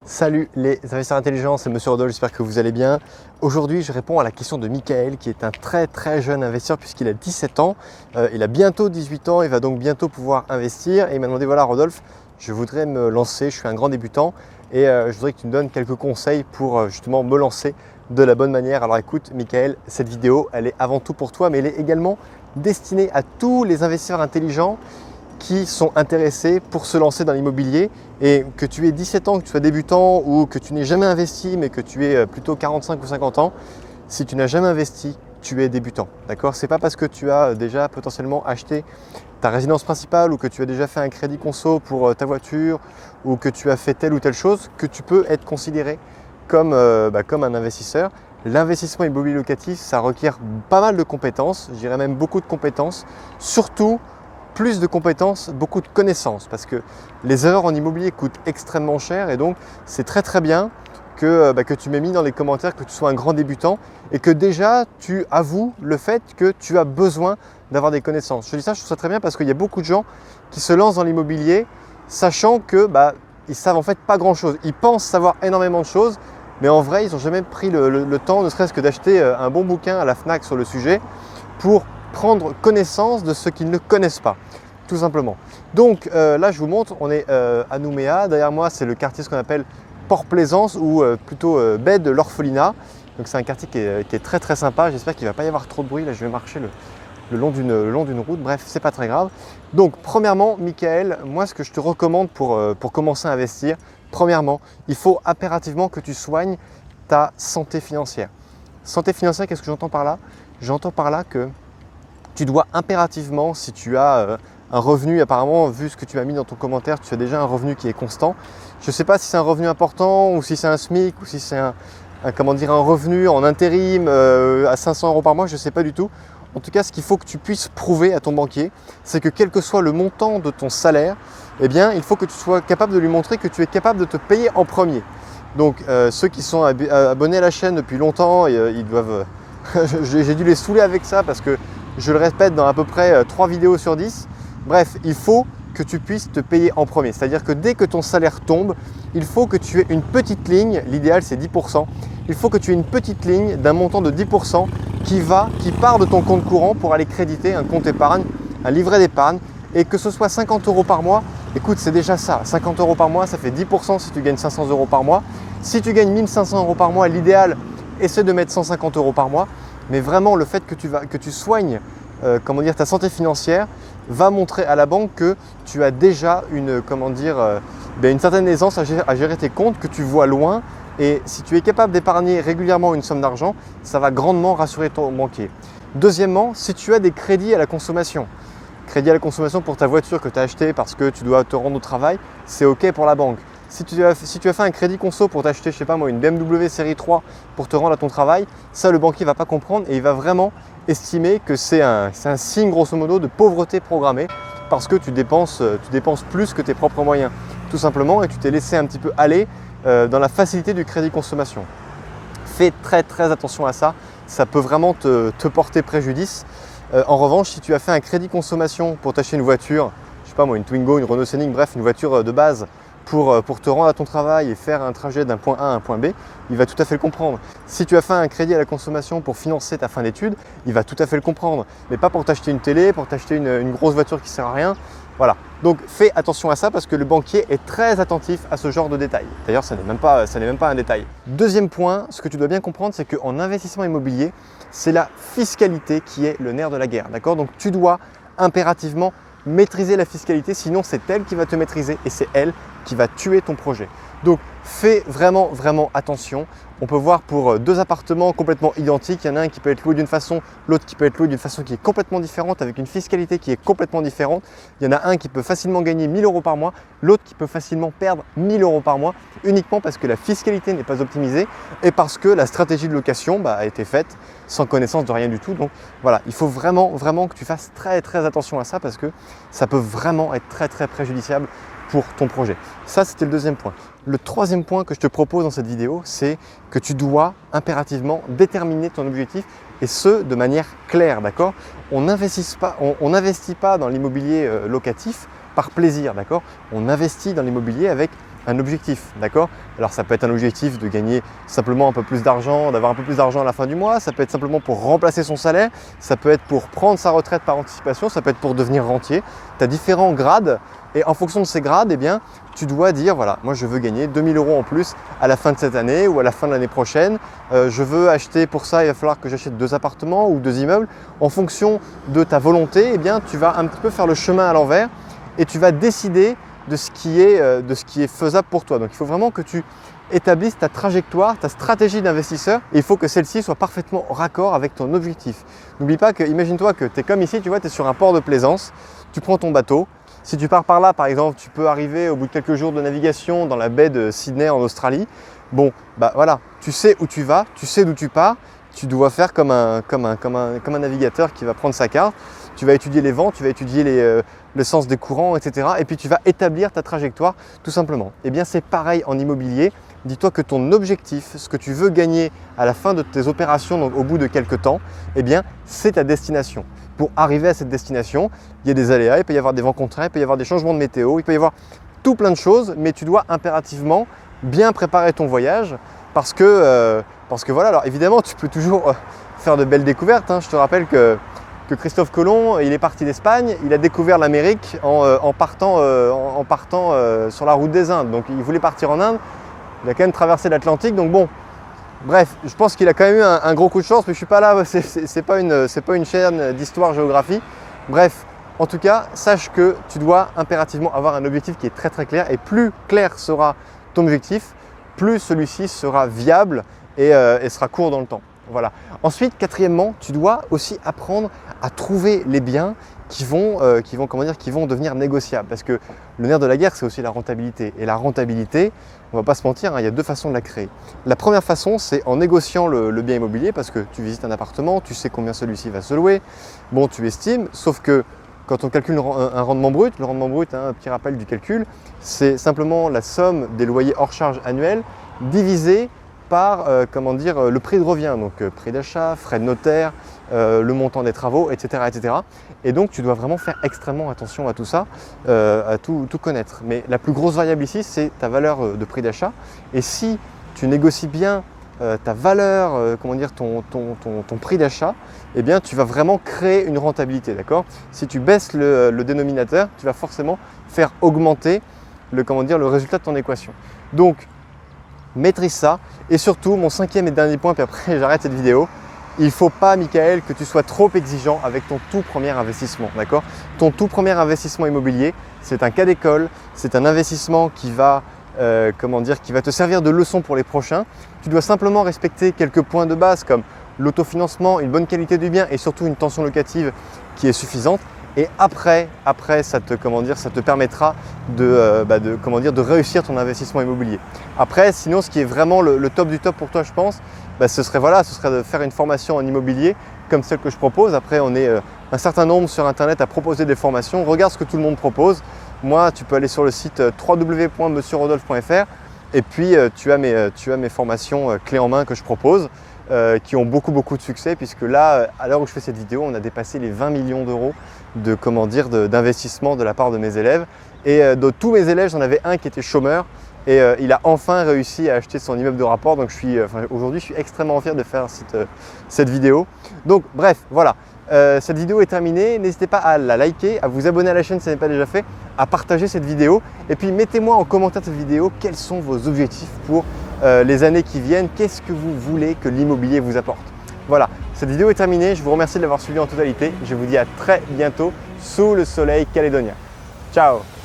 Salut les investisseurs intelligents, c'est Monsieur Rodolphe, j'espère que vous allez bien. Aujourd'hui, je réponds à la question de Michael, qui est un très jeune investisseur puisqu'il a 17 ans. Il a bientôt 18 ans, il va donc bientôt pouvoir investir. Et il m'a demandé, voilà Rodolphe, je voudrais me lancer, je suis un grand débutant et je voudrais que tu me donnes quelques conseils pour justement me lancer de la bonne manière. Alors écoute Michael, cette vidéo, elle est avant tout pour toi, mais elle est également destinée à tous les investisseurs intelligents qui sont intéressés pour se lancer dans l'immobilier, et que tu aies 17 ans, que tu sois débutant ou que tu n'aies jamais investi mais que tu aies plutôt 45 ou 50 ans, si tu n'as jamais investi, tu es débutant. D'accord ? C'est pas parce que tu as déjà potentiellement acheté ta résidence principale ou que tu as déjà fait un crédit conso pour ta voiture ou que tu as fait telle ou telle chose que tu peux être considéré comme un investisseur. L'investissement immobilier locatif, ça requiert pas mal de compétences, je dirais même beaucoup de compétences, surtout plus de compétences, beaucoup de connaissances, parce que les erreurs en immobilier coûtent extrêmement cher, et donc c'est très bien que tu m'aies mis dans les commentaires que tu sois un grand débutant et que déjà tu avoues le fait que tu as besoin d'avoir des connaissances. Je dis ça, je trouve ça très bien parce qu'il y a beaucoup de gens qui se lancent dans l'immobilier sachant que ils savent en fait pas grand chose. Ils pensent savoir énormément de choses, mais en vrai ils n'ont jamais pris le temps, ne serait-ce que d'acheter un bon bouquin à la FNAC sur le sujet pour prendre connaissance de ce qu'ils ne connaissent pas, tout simplement. Donc là je vous montre, on est à Nouméa, derrière moi c'est le quartier ce qu'on appelle Port-Plaisance ou plutôt baie de l'Orphelinat. Donc c'est un quartier qui est très sympa, j'espère qu'il ne va pas y avoir trop de bruit, là je vais marcher le long d'une route, bref c'est pas très grave. Donc premièrement Michael, moi ce que je te recommande pour commencer à investir, premièrement il faut impérativement que tu soignes ta santé financière. Santé financière, qu'est-ce que j'entends par là? J'entends par là que tu dois impérativement, si tu as un revenu, apparemment, vu ce que tu m'as mis dans ton commentaire, tu as déjà un revenu qui est constant. Je ne sais pas si c'est un revenu important ou si c'est un SMIC ou si c'est un revenu en intérim à 500 € par mois, je ne sais pas du tout. En tout cas, ce qu'il faut que tu puisses prouver à ton banquier, c'est que quel que soit le montant de ton salaire, eh bien, il faut que tu sois capable de lui montrer que tu es capable de te payer en premier. Donc, ceux qui sont abonnés à la chaîne depuis longtemps, ils doivent… J'ai dû les saouler avec ça parce que je le répète dans à peu près 3 vidéos sur 10. Bref, il faut que tu puisses te payer en premier. C'est-à-dire que dès que ton salaire tombe, il faut que tu aies une petite ligne, l'idéal c'est 10%, il faut que tu aies une petite ligne d'un montant de 10% qui part de ton compte courant pour aller créditer un compte épargne, un livret d'épargne, et que ce soit 50 € par mois, écoute c'est déjà ça, 50 € par mois ça fait 10% si tu gagnes 500 € par mois. Si tu gagnes 1500 € par mois, l'idéal essaie de mettre 150 € par mois. Mais vraiment, le fait que tu soignes ta santé financière va montrer à la banque que tu as déjà une certaine aisance à gérer tes comptes, que tu vois loin. Et si tu es capable d'épargner régulièrement une somme d'argent, ça va grandement rassurer ton banquier. Deuxièmement, si tu as des crédits à la consommation, crédit à la consommation pour ta voiture que tu as acheté parce que tu dois te rendre au travail, c'est OK pour la banque. Si tu as fait un crédit conso pour t'acheter, je sais pas moi, une BMW série 3 pour te rendre à ton travail, ça le banquier ne va pas comprendre et il va vraiment estimer que c'est un signe grosso modo de pauvreté programmée parce que tu dépenses plus que tes propres moyens, tout simplement, et tu t'es laissé un petit peu aller dans la facilité du crédit consommation. Fais très attention à ça, ça peut vraiment te porter préjudice. En revanche, si tu as fait un crédit consommation pour t'acheter une voiture, je sais pas moi, une Twingo, une Renault Scénic, bref, une voiture de base, pour te rendre à ton travail et faire un trajet d'un point A à un point B, il va tout à fait le comprendre. Si tu as fait un crédit à la consommation pour financer ta fin d'études, il va tout à fait le comprendre. Mais pas pour t'acheter une télé, pour t'acheter une grosse voiture qui ne sert à rien. Voilà. Donc fais attention à ça parce que le banquier est très attentif à ce genre de détails. D'ailleurs, ça n'est même pas un détail. Deuxième point, ce que tu dois bien comprendre, c'est qu'en investissement immobilier, c'est la fiscalité qui est le nerf de la guerre. D'accord ? Donc tu dois impérativement maîtriser la fiscalité, sinon c'est elle qui va te maîtriser et c'est elle qui va tuer ton projet. Donc fais vraiment attention. On peut voir pour 2 appartements complètement identiques, il y en a un qui peut être loué d'une façon, l'autre qui peut être loué d'une façon qui est complètement différente, avec une fiscalité qui est complètement différente. Il y en a un qui peut facilement gagner 1000 € par mois, l'autre qui peut facilement perdre 1000 € par mois, uniquement parce que la fiscalité n'est pas optimisée et parce que la stratégie de location a été faite sans connaissance de rien du tout. Donc voilà, il faut vraiment que tu fasses très attention à ça parce que ça peut vraiment être très préjudiciable pour ton projet. Ça, c'était le deuxième point. Le troisième point que je te propose dans cette vidéo, c'est que tu dois impérativement déterminer ton objectif et ce, de manière claire, d'accord ? On n'investit pas dans l'immobilier locatif par plaisir, d'accord ? On investit dans l'immobilier avec un objectif, d'accord? Alors ça peut être un objectif de gagner simplement un peu plus d'argent, d'avoir un peu plus d'argent à la fin du mois, ça peut être simplement pour remplacer son salaire, ça peut être pour prendre sa retraite par anticipation, ça peut être pour devenir rentier. Tu as différents grades et en fonction de ces grades, eh bien, tu dois dire voilà, moi je veux gagner 2 000 € en plus à la fin de cette année ou à la fin de l'année prochaine. Je veux acheter pour ça, il va falloir que j'achète 2 appartements ou 2 immeubles. En fonction de ta volonté, eh bien, tu vas un petit peu faire le chemin à l'envers et tu vas décider de ce qui est faisable pour toi. Donc il faut vraiment que tu établisses ta trajectoire, ta stratégie d'investisseur et il faut que celle-ci soit parfaitement raccord avec ton objectif. N'oublie pas que, imagine-toi que tu es comme ici, tu vois, tu es sur un port de plaisance, tu prends ton bateau. Si tu pars par là, par exemple, tu peux arriver au bout de quelques jours de navigation dans la baie de Sydney en Australie. Bon, bah voilà, tu sais où tu vas, tu sais d'où tu pars, tu dois faire comme un navigateur qui va prendre sa carte. Tu vas étudier les vents, tu vas étudier le sens des courants, etc. Et puis tu vas établir ta trajectoire tout simplement. Eh bien c'est pareil en immobilier. Dis-toi que ton objectif, ce que tu veux gagner à la fin de tes opérations, donc au bout de quelques temps, eh bien c'est ta destination. Pour arriver à cette destination, il y a des aléas, il peut y avoir des vents contraires, il peut y avoir des changements de météo, il peut y avoir tout plein de choses, mais tu dois impérativement bien préparer ton voyage parce que voilà, alors évidemment tu peux toujours faire de belles découvertes. Je te rappelle que Christophe Colomb, il est parti d'Espagne, il a découvert l'Amérique en partant sur la route des Indes. Donc il voulait partir en Inde, il a quand même traversé l'Atlantique. Donc bon, bref, je pense qu'il a quand même eu un gros coup de chance, mais je ne suis pas là, c'est pas une chaîne d'histoire-géographie. Bref, en tout cas, sache que tu dois impérativement avoir un objectif qui est très très clair et plus clair sera ton objectif, plus celui-ci sera viable et sera court dans le temps. Voilà. Ensuite, quatrièmement, tu dois aussi apprendre à trouver les biens qui vont devenir négociables. Parce que le nerf de la guerre, c'est aussi la rentabilité. Et la rentabilité, on ne va pas se mentir, il y a deux façons de la créer. La première façon, c'est en négociant le bien immobilier, parce que tu visites un appartement, tu sais combien celui-ci va se louer, bon, tu estimes, sauf que quand on calcule un rendement brut, le rendement brut, un petit rappel du calcul, c'est simplement la somme des loyers hors charges annuels divisé par le prix de revient, donc prix d'achat, frais de notaire, le montant des travaux, etc., etc. Et donc tu dois vraiment faire extrêmement attention à tout ça, à tout connaître. Mais la plus grosse variable ici, c'est ta valeur de prix d'achat. Et si tu négocies bien ta valeur, ton prix d'achat, eh bien tu vas vraiment créer une rentabilité, d'accord? Si tu baisses le dénominateur, tu vas forcément faire augmenter le résultat de ton équation. Donc maîtrise ça et surtout mon cinquième et dernier point, puis après j'arrête cette vidéo. Il ne faut pas, Michael, que tu sois trop exigeant avec ton tout premier investissement, d'accord? Ton tout premier investissement immobilier, c'est un cas d'école, c'est un investissement qui va te servir de leçon pour les prochains. Tu dois simplement respecter quelques points de base comme l'autofinancement, une bonne qualité du bien et surtout une tension locative qui est suffisante. Et après ça te permettra de réussir ton investissement immobilier. Après, sinon, ce qui est vraiment le top du top pour toi, je pense, ce serait de faire une formation en immobilier comme celle que je propose. Après, on est un certain nombre sur Internet à proposer des formations. Regarde ce que tout le monde propose. Moi, tu peux aller sur le site www.monsieurrodolphe.fr et puis tu as mes formations clés en main que je propose. Qui ont beaucoup de succès puisque là, à l'heure où je fais cette vidéo, on a dépassé les 20 millions d'euros d'investissement de la part de mes élèves. Et de tous mes élèves, j'en avais un qui était chômeur et il a enfin réussi à acheter son immeuble de rapport. Donc aujourd'hui, je suis extrêmement fier de faire cette vidéo. Donc bref, voilà. Cette vidéo est terminée, n'hésitez pas à la liker, à vous abonner à la chaîne si ce n'est pas déjà fait, à partager cette vidéo et puis mettez-moi en commentaire de cette vidéo quels sont vos objectifs pour les années qui viennent, qu'est-ce que vous voulez que l'immobilier vous apporte. Voilà, cette vidéo est terminée, je vous remercie de l'avoir suivi en totalité, je vous dis à très bientôt sous le soleil calédonien. Ciao!